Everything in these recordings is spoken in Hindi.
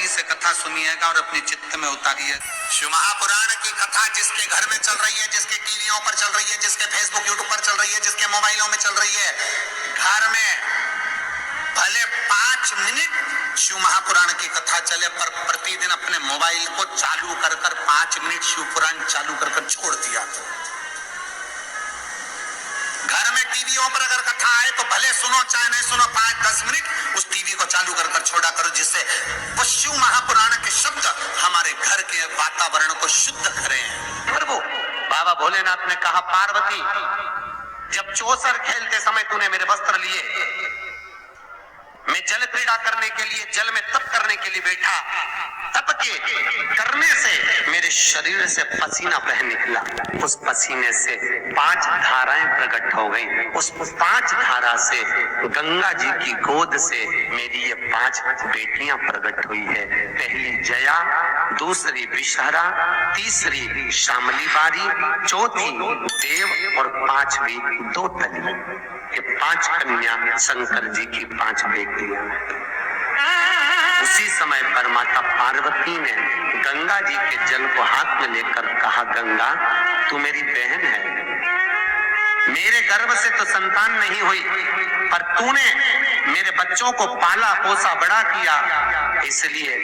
सावधानी से कथा सुनिएगा और अपने चित्त में उतारिए। शिव महापुराण की कथा जिसके घर में चल रही है, जिसके टीवियों पर चल रही है, जिसके फेसबुक यूट्यूब पर चल रही है, जिसके मोबाइलों में चल रही है, घर में भले 5 मिनट शिव महापुराण की कथा चले, पर प्रतिदिन अपने मोबाइल को चालू कर 5 मिनट शिव पुराण चालू कर छोड़ दिया। घर में टीवियों पर अगर कथा आए तो भले सुनो चाहे नहीं सुनो, 5-10 मिनट उस टीवी को चालू कर छोड़ा करो, जिससे वो शिव महापुराण के शब्द हमारे घर के वातावरण को शुद्ध करें। प्रभु बाबा भोलेनाथ ने कहा, पार्वती जब चौसर खेलते समय तूने मेरे वस्त्र लिए, मैं जल क्रीड़ा करने के लिए जल में तप करने के लिए बैठा, तप के करने से मेरे शरीर से पसीना बह निकला, उस पसीने से 5 धाराएं प्रकट हो गई। उस 5 धारा से गंगा जी की गोद से मेरी ये 5 बेटियां प्रकट हुई है। पहली जया, दूसरी विषहरा, तीसरी शामली बारी, चौथी देव और 5वीं दोतली। ये 5 कन्या शंकर जी की 5 बेटियां। उसी समय पर माता पार्वती ने गंगा जी के जल को हाथ में लेकर कहा, गंगा तू मेरी बहन है, मेरे गर्भ से तो संतान नहीं हुई, पर तूने मेरे बच्चों को पाला पोसा बड़ा किया, इसलिए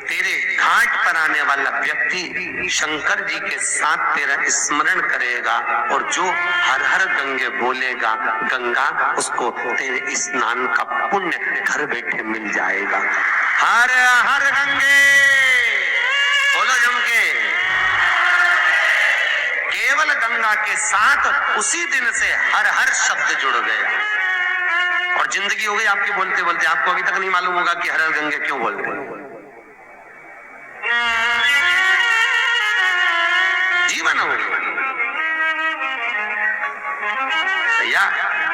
तेरे घाट पर आने वाला व्यक्ति शंकर जी के साथ तेरा स्मरण करेगा और जो हर हर गंगे बोलेगा, गंगा उसको तेरे स्नान का पुण्य घर बैठे मिल जाएगा। हर हर गंगे बोलो जम के। केवल गंगा के साथ उसी दिन से हर हर शब्द जुड़ गया और जिंदगी हो गई आपकी बोलते बोलते। आपको अभी तक नहीं मालूम होगा कि हर हर गंगे क्यों बोलते हैं। जीवन हो गया भैया।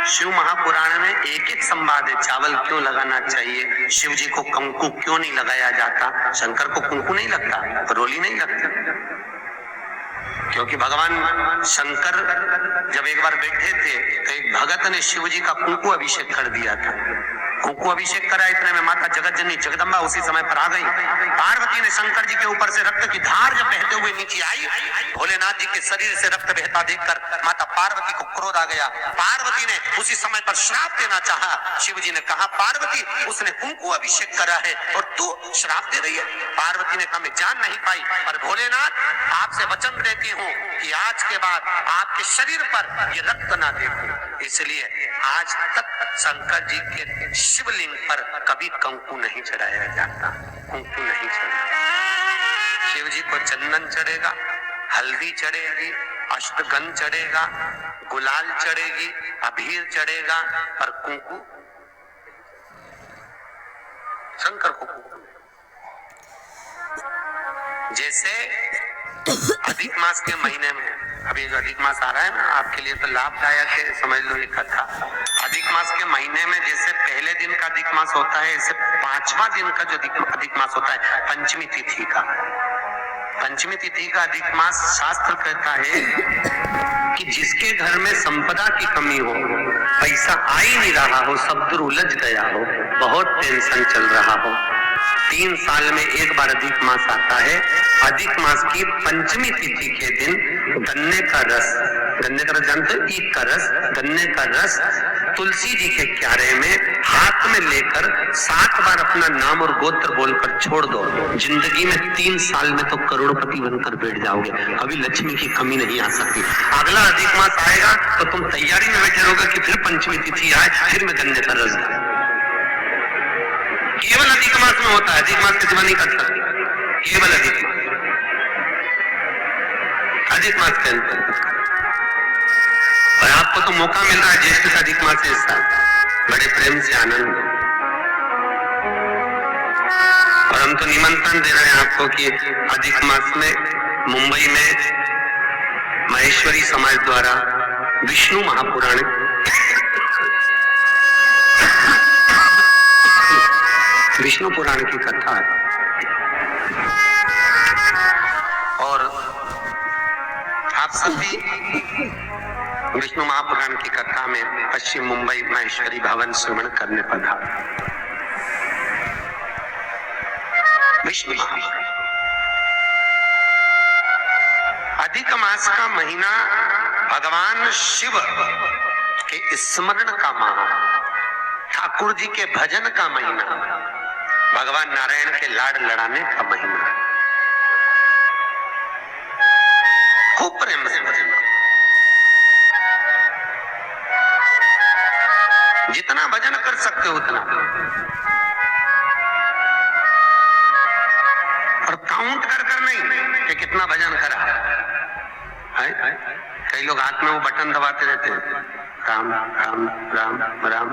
शिव महापुराण में एक संवाद है, चावल क्यों लगाना चाहिए, शिव जी को कंकु क्यों नहीं लगाया जाता। शंकर को कुंकू नहीं लगता, रोली नहीं लगती, क्योंकि भगवान शंकर जब एक बार बैठे थे तो एक भगत ने शिव जी का कुंकू अभिषेक कर दिया था। कुंकू अभिषेक करा, इतने में माता जगत जननी जगदम्बा उसी समय पर आ गई। पार्वती ने शंकर जी के ऊपर से रक्त की धार जब बहते हुए नीचे आई, भोलेनाथ जी के शरीर से रक्त बहता देखकर माता पार्वती को क्रोध आ गया। पार्वती ने उसी समय पर श्राप देना चाहा। शिव जी ने कहा, पार्वती उसने कुंकू अभिषेक करा है और तू श्राप दे रही है। पार्वती ने कहा, मैं जान नहीं पाई, पर भोलेनाथ आपसे वचन देती हूँ कि आज के बाद आपके शरीर पर ये रक्त ना देखूं। इसलिए आज तक शंकर जी के शिवलिंग पर कभी कंकु नहीं चढ़ाया जाता, कुंकू नहीं चढ़ाया। शिव जी को चंदन चढ़ेगा, हल्दी चढ़ेगी, अष्टगंध चढ़ेगा, गुलाल चढ़ेगी, अबीर चढ़ेगा, पर कुंकू शंकर को कुंकू। जैसे अधिक मास के महीने में, अभी जो अधिक मास आ रहा है ना, आपके लिए तो लाभदायक है, समझ लो ये कथा। अधिक मास के महीने में जैसे पहले दिन का अधिक मास होता है, ऐसे 5वां दिन का जो अधिक मास होता है, पंचमी तिथि का। पंचमी तिथि का अधिक मास शास्त्र कहता है कि जिसके घर में संपदा की कमी हो, पैसा आ ही नहीं रहा हो, सब दूर उलझ गया हो, बहुत टेंशन चल रहा हो, 3 साल में एक बार अधिक मास आता है। अधिक मास की पंचमी तिथि के दिन गन्ने का रस जानते हो, ईख का रस, गन्ने का रस तुलसी जी के क्यारे में हाथ में लेकर 7 बार अपना नाम और गोत्र बोलकर छोड़ दो। जिंदगी में 3 साल में तो करोड़पति बनकर बैठ जाओगे, कभी लक्ष्मी की कमी नहीं आ सकती। अगला अधिक मास आएगा तो तुम तैयारी में बैठे रहोगे कि फिर पंचमी तिथि आए, फिर मैं गन्ने का रस दूं। केवल अधिक मास में होता है, अधिक मास के सिवा नहीं कर सकते, केवल अधिक मास, अधिक मास के अंतर। और आपको तो मौका मिल रहा है, ज्येष्ठ का अधिक मास है इस साल, बड़े प्रेम से आनंद। और हम तो निमंत्रण दे रहे हैं आपको कि अधिक मास में मुंबई में महेश्वरी समाज द्वारा विष्णु महापुराण विष्णु पुराण की कथा है और आप सभी विष्णु महापुराण की कथा में पश्चिम मुंबई महेश्वरी भवन श्रवण करने पधारे। विष्णु महामास, अधिक मास का महीना भगवान शिव के स्मरण का माह, ठाकुर जी के भजन का महीना, भगवान नारायण के लाड़ लड़ाने का महीना। खूब प्रेम से भजन, जितना भजन कर सकते हो उतना, और काउंट कर कर नहीं कि कितना भजन करा है। कई लोग हाथ में वो बटन दबाते रहते हैं, राम राम राम राम,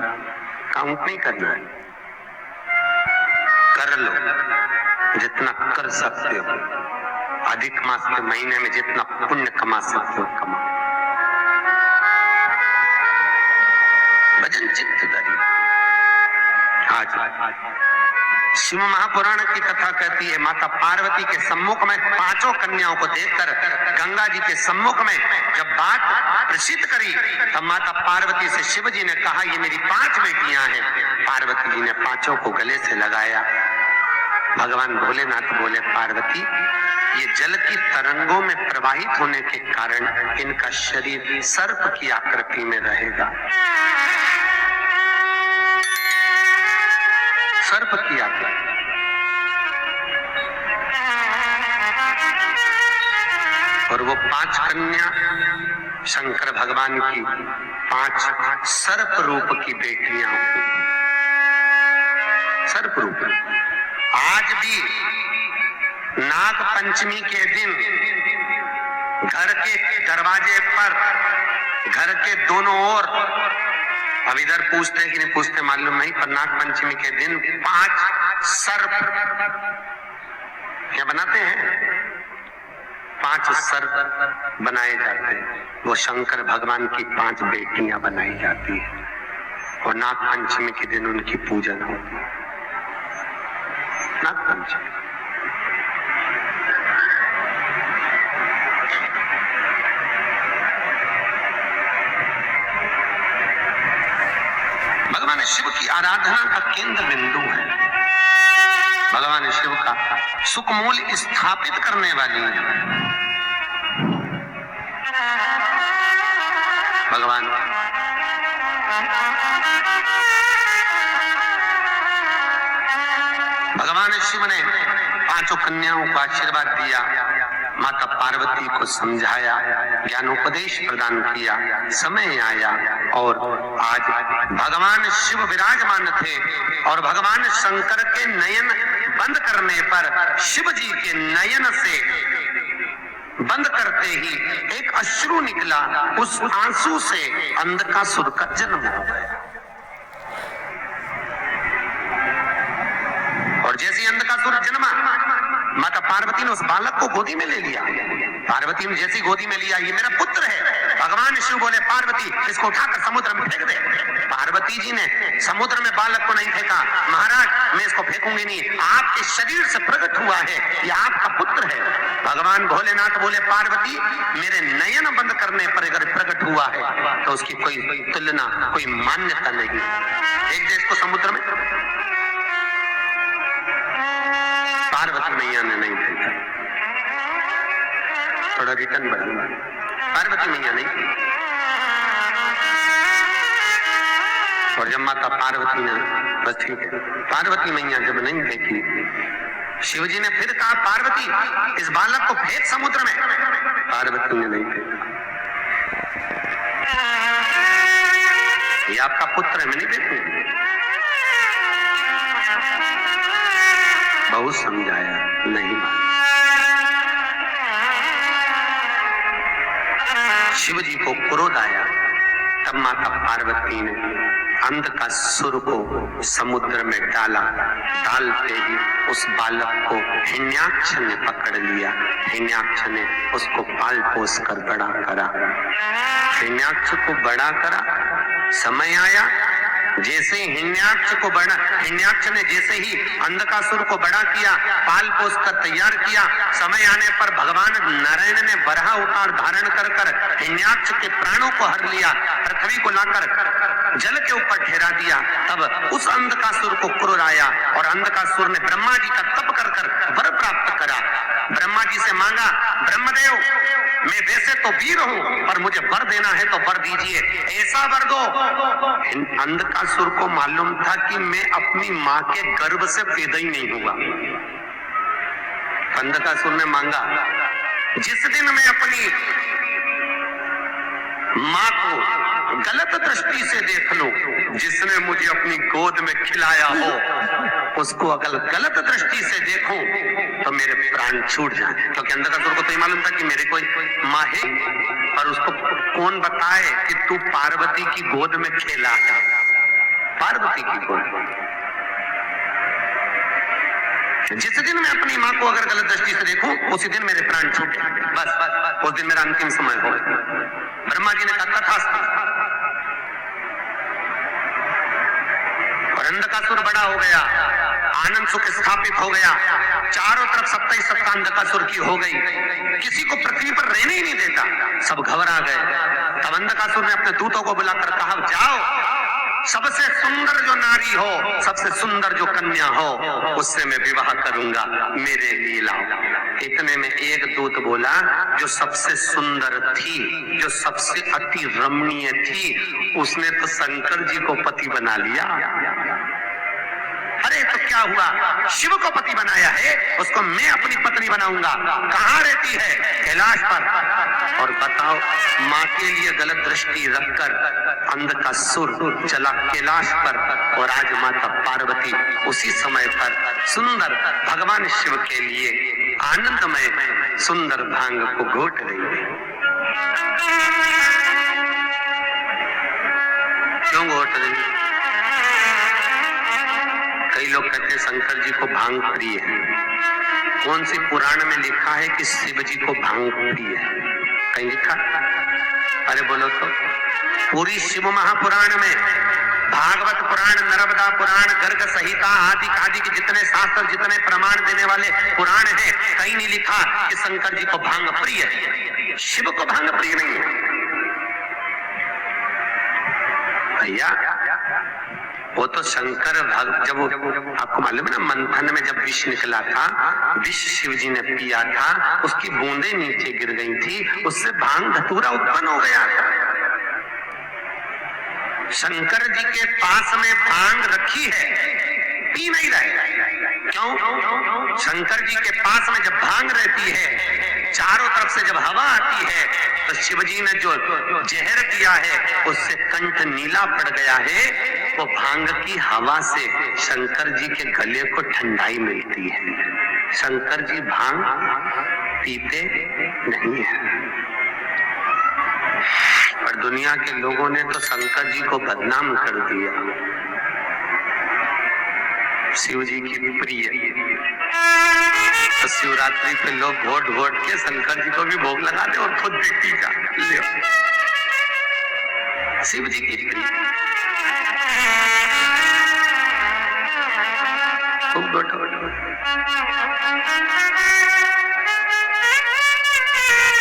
काउंट नहीं करना है, कर लो जितना कर सकते हो। अधिक मास के महीने में जितना पुण्य कमा सकते हो कमा। भजन चित्त धरी। आज शिव महापुराण की कथा कहती है, माता पार्वती के सम्मुख में पांचों कन्याओं को देखकर गंगा जी के सम्मुख में जब बात प्रसिद्ध करी, तब माता पार्वती से शिव जी ने कहा, ये मेरी 5 बेटियां हैं। पार्वती जी ने पांचों को गले से लगाया। भगवान भोलेनाथ बोले, पार्वती, ये जल की तरंगों में प्रवाहित होने के कारण इनका शरीर सर्प की आकृति में रहेगा। सर्प की आकृति। और वो 5 कन्या शंकर भगवान की 5 सर्प रूप की बेटियां, सर्प रूप। आज भी नाग पंचमी के दिन घर के दरवाजे पर, घर के दोनों ओर, अब इधर पूछते हैं कि नहीं पूछते मालूम नहीं, पर नाग पंचमी के दिन 5 सर्प क्या बनाते हैं, 5 सर्प बनाए जाते हैं। वो शंकर भगवान की 5 बेटियां बनाई जाती है और नाग पंचमी के दिन उनकी पूजन होती है। नाग पंचमी भगवान शिव की आराधना का केंद्र बिंदु है। भगवान शिव का सुखमूल स्थापित करने वाली है। भगवान भगवान शिव ने 5 कन्याओं को आशीर्वाद दिया, माता पार्वती को समझाया, ज्ञानोपदेश प्रदान किया। समय आया और आज भगवान शिव विराजमान थे और भगवान शंकर के नयन बंद करने पर शिव जी के नयन से बंद करते ही एक अश्रु निकला। उस आंसू से अंधकासुर का जन्म हो गया। और जैसे अंधकासुर जन्मा, माता पार्वती ने उस बालक को गोदी में ले लिया। पार्वती ने जैसी गोदी में लिया, ये मेरा पुत्र है। भगवान शिव बोले, पार्वती इसको उठाकर समुद्र में फेंक दे। पार्वती जी ने समुद्र में बालक को नहीं फेंका। महाराज मैं इसको फेंकूंगी नहीं, आपके शरीर से प्रकट हुआ है, ये आपका पुत्र है। भगवान भोलेनाथ बोले, पार्वती मेरे नयन बंद करने पर अगर प्रकट हुआ है तो उसकी कोई तुलना, कोई मान्यता नहीं। एक देश को समुद्र में पार्वती मैया ने नहीं फेंका। थोड़ा रिटर्न बढ़ूंगा, पार्वती मैया नहीं फेंकी। और जब माता पार्वती ने, बस ठीक है, पार्वती मैया जब नहीं फेंकी, शिवजी ने फिर कहा, पार्वती इस बालक को फेंक समुद्र में। पार्वती ने नहीं फेंका। ये आपका पुत्र है, मैं नहीं फेंकूंगी। बहुत समझाया, नहीं माना। शिव जी को क्रोध आया, तब माता पार्वती ने अंधकासुर को समुद्र में डाला। डालते ही उस बालक को हिरण्याक्ष ने पकड़ लिया। हिरण्याक्ष ने उसको पाल पोस कर बड़ा करा। हिरण्याक्ष को बड़ा करा। समय आया, जैसे हिरण्याक्ष ने जैसे ही अंधकासुर को बड़ा किया, पाल पोस कर तैयार किया, समय आने पर भगवान नारायण ने बराह अवतार धारण कर हिरण्याक्ष के प्राणों को हर लिया, पृथ्वी को लाकर जल के ऊपर ठहरा दिया। तब उस अंधकासुर को क्रोध आया और अंधकासुर ने ब्रह्मा जी का तप कर प्राप्त करा। ब्रह्मा जी से मांगा, ब्रह्मदेव मैं वैसे तो वीर हूं पर मुझे वर देना है तो वर दीजिए, ऐसा वर दो। अंधकासुर को मालूम था कि मैं अपनी मां के गर्भ से पैदा ही नहीं हुआ। अंधकासुर ने मांगा, जिस दिन मैं अपनी मां को गलत दृष्टि से देख लूं, जिसने मुझे अपनी गोद में खिलाया हो उसको अगर गलत दृष्टि से देखूं तो मेरे प्राण छूट जाए। क्योंकि अंधकासुर को तो ये मालूम था कि मेरे कोई मां है, पर उसको कौन बताए कि तू पार्वती की गोद में खेला। पार्वती की गोद। जिस दिन मैं अपनी मां को अगर गलत दृष्टि से देखूं उसी दिन मेरे प्राण छूटे, बस उस दिन मेरा अंतिम समय हो। ब्रह्मा जी ने कहा तथास्तु। और अंधकासुर बड़ा हो गया, आनंद सुख स्थापित हो गया, चारों तरफ सत्ता ही सत्ता अंधकासुर की हो गई, किसी को पृथ्वी पर रहने ही नहीं देता, सब घबरा गए। तब अंधकासुर ने अपने दूतों को बुलाकर कहा, जाओ सबसे सुंदर जो नारी हो, सबसे सुंदर जो कन्या हो उससे मैं विवाह करूंगा, मेरे लिए लाओ। इतने में एक दूत बोला, जो सबसे सुंदर थी, जो सबसे अति रमणीय थी, उसने तो शंकर जी को पति बना लिया। अरे तो क्या हुआ, शिव को पति बनाया है, उसको मैं अपनी पत्नी बनाऊंगा। कहाँ रहती है? कैलाश पर। और बताओ, माँ के लिए गलत दृष्टि रखकर अंधकासुर चला कैलाश पर, और आज माता पार्वती उसी समय पर सुंदर भगवान शिव के लिए आनंदमय सुंदर भांग को घोट रही है। क्यों घोट रही है? कई लोग कहते हैं शंकर जी को भांग प्रिय है। कौन सी पुराण में लिखा है कि शिव जी को भांग प्रिय है? कहीं लिखा? अरे बोलो तो। पूरी शिव महापुराण में, भागवत पुराण, नर्मदा पुराण, गर्ग संहिता आदि आदि के जितने शास्त्र, जितने प्रमाण देने वाले पुराण हैं, कहीं नहीं लिखा कि शंकर जी को भांग प्रिय है। शिव को भांग प्रिय नहीं है भैया। वो तो शंकर जब आपको मालूम है ना, मंथन में जब विष निकला था, विष शिव जी ने पिया था, उसकी बूंदें नीचे गिर गई थी, उससे भांग धतूरा उत्पन्न हो गया था। शंकर जी के पास में भांग रखी है, पी नहीं रहे। क्यों? शंकर जी के पास में जब भांग रहती है, चारों तरफ से जब हवा आती है, तो शिव जी ने जो जहर दिया है उससे कंठ नीला पड़ गया है। वो भांग की हवा से शंकर जी के गले को ठंडाई मिलती है। शंकर जी भांग पीते नहीं है, पर दुनिया के लोगों ने तो शंकर जी को बदनाम कर दिया। शिव जी की प्रिय, तो शिवरात्रि पे लोग घोट घोट के शंकर जी को भी भोग लगा दे और खुद भी पी जा ले। शिव जी की प्रिय, खूब घोट घोट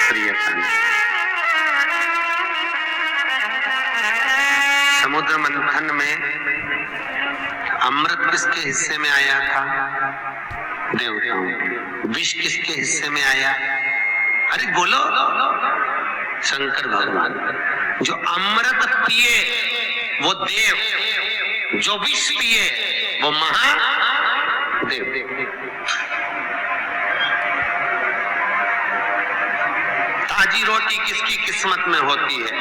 प्रिय। समुद्र मंथन में अमृत किसके हिस्से में आया था? देवताओं। विष किसके हिस्से में आया? अरे बोलो, शंकर भगवान। जो अमृत पिए वो देव, जो विष पिए वो महादेव। ताजी रोटी किसकी किस्मत में होती है?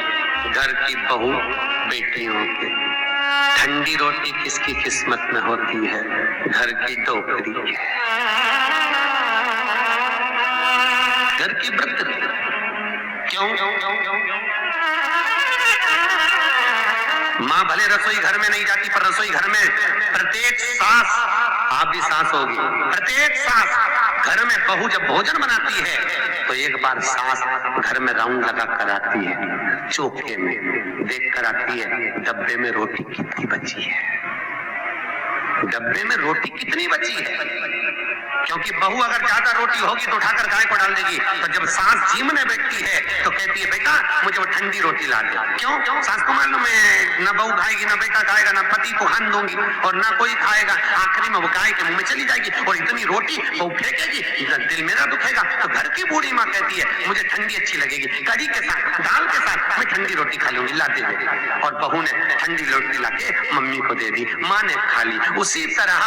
घर की बहू बेटियों के। ठंडी रोटी किसकी किस्मत में होती है? घर की टोकरी की, घर की वृद्ध। क्यों? माँ भले रसोई घर में नहीं जाती, पर रसोई घर में प्रत्येक सास, आप भी सास होगी, प्रत्येक सास घर में बहू जब भोजन बनाती है तो एक बार सास घर में राउंड लगा कर आती है, चौके में देख कर आती है डब्बे में रोटी कितनी बची है, डब्बे में रोटी कितनी बची है। क्योंकि बहू अगर ज्यादा रोटी होगी तो उठाकर गाय को डाल देगी, तो जब सास जीमने बैठती है तो कहती है बेटा मुझे वो ठंडी रोटी ला दे। क्यों? सास को मालूम है ना बहू खाएगी, ना बेटा खाएगा, ना पति को खान दूंगी और ना कोई खाएगा, आखिरी में वो गाय के मुंह में चली जाएगी और इतनी रोटी वो फेंकेगी, दिल मेरा दुखेगा। तो घर की बूढ़ी माँ कहती है मुझे ठंडी अच्छी लगेगी, कढ़ी के साथ, दाल के साथ मैं ठंडी रोटी खा लूंगी, ला दे दे। और बहू ने ठंडी रोटी लाके मम्मी को दे दी, माँ ने खा ली। उसी तरह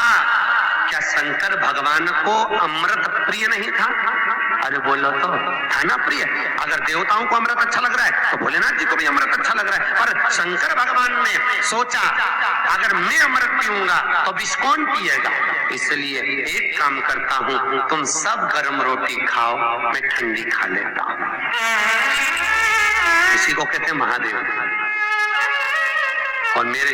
क्या शंकर भगवान को अमृत प्रिय नहीं था? अरे बोलो तो, था ना प्रिय। अगर देवताओं को अमृत अच्छा लग रहा है तो भोलेनाथ जी को भी अमृत अच्छा लग रहा है, पर शंकर भगवान ने सोचा अगर मैं अमृत पीऊंगा तो विष कौन पिएगा? इसलिए एक काम करता हूं, तुम सब गर्म रोटी खाओ, मैं ठंडी खा लेता हूं। इसी को कहते हैं महादेव। और मेरे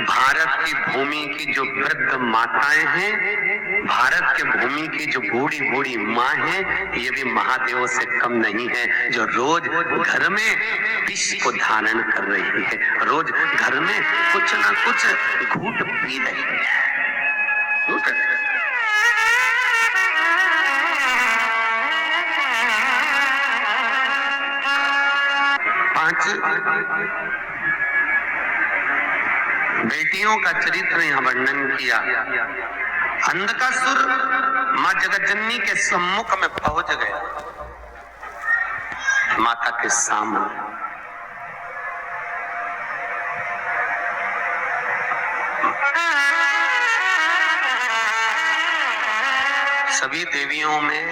भारत की भूमि की जो वृद्ध माताएं हैं, भारत के भूमि की जो बूढ़ी बूढ़ी माँ है, ये भी महादेवों से कम नहीं है, जो रोज घर में विष को धारण कर रही है, रोज घर में कुछ ना कुछ घूंट पी रही है। 5 बेटियों का चरित्र यहाँ वर्णन किया। अंधकासुर माँ जगतजननी के सम्मुख में पहुंच गया, माता के सामने। सभी देवियों में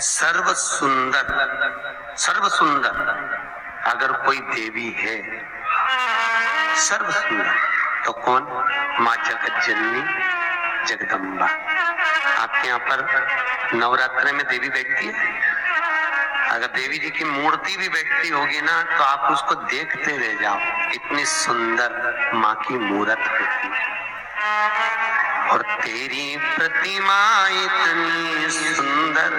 सर्व सुंदर अगर कोई देवी है, सर्व सुंदर, तो कौन? माँ जगतजननी जगदम्बा। आपके यहाँ पर नवरात्र में देवी बैठती है, अगर देवी जी की मूर्ति भी बैठती होगी ना तो आप उसको देखते रह जाओ, इतनी सुंदर माँ की मूर्त होती है। और तेरी प्रतिमा इतनी सुंदर,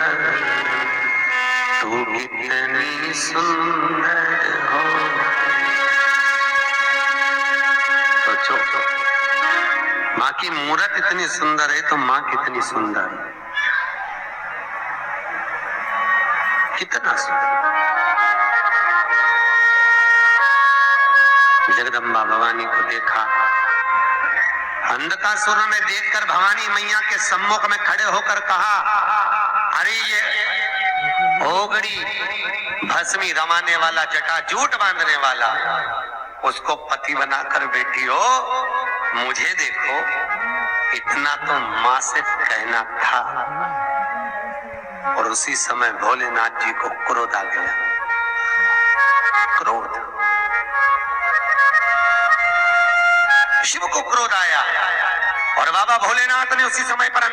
तू कितनी सुंदर हो। सोचो, माँ की मूर्त इतनी सुंदर है तो माँ कितनी सुंदर है, कितना सुंदर। जगदम्बा भवानी को देखा, अंधकासुर ने देखकर भवानी मैया के सम्मुख में खड़े होकर कहा, अरे ये ओगड़ी भस्मी रमाने वाला, जटा जूट बांधने वाला, उसको पति बनाकर बैठी हो, मुझे देखो, इतना तो मां से कहना था। और उसी समय भोलेनाथ जी को क्रोध आ गया, क्रोध, शिव को क्रोध आया और बाबा भोलेनाथ ने उसी समय पर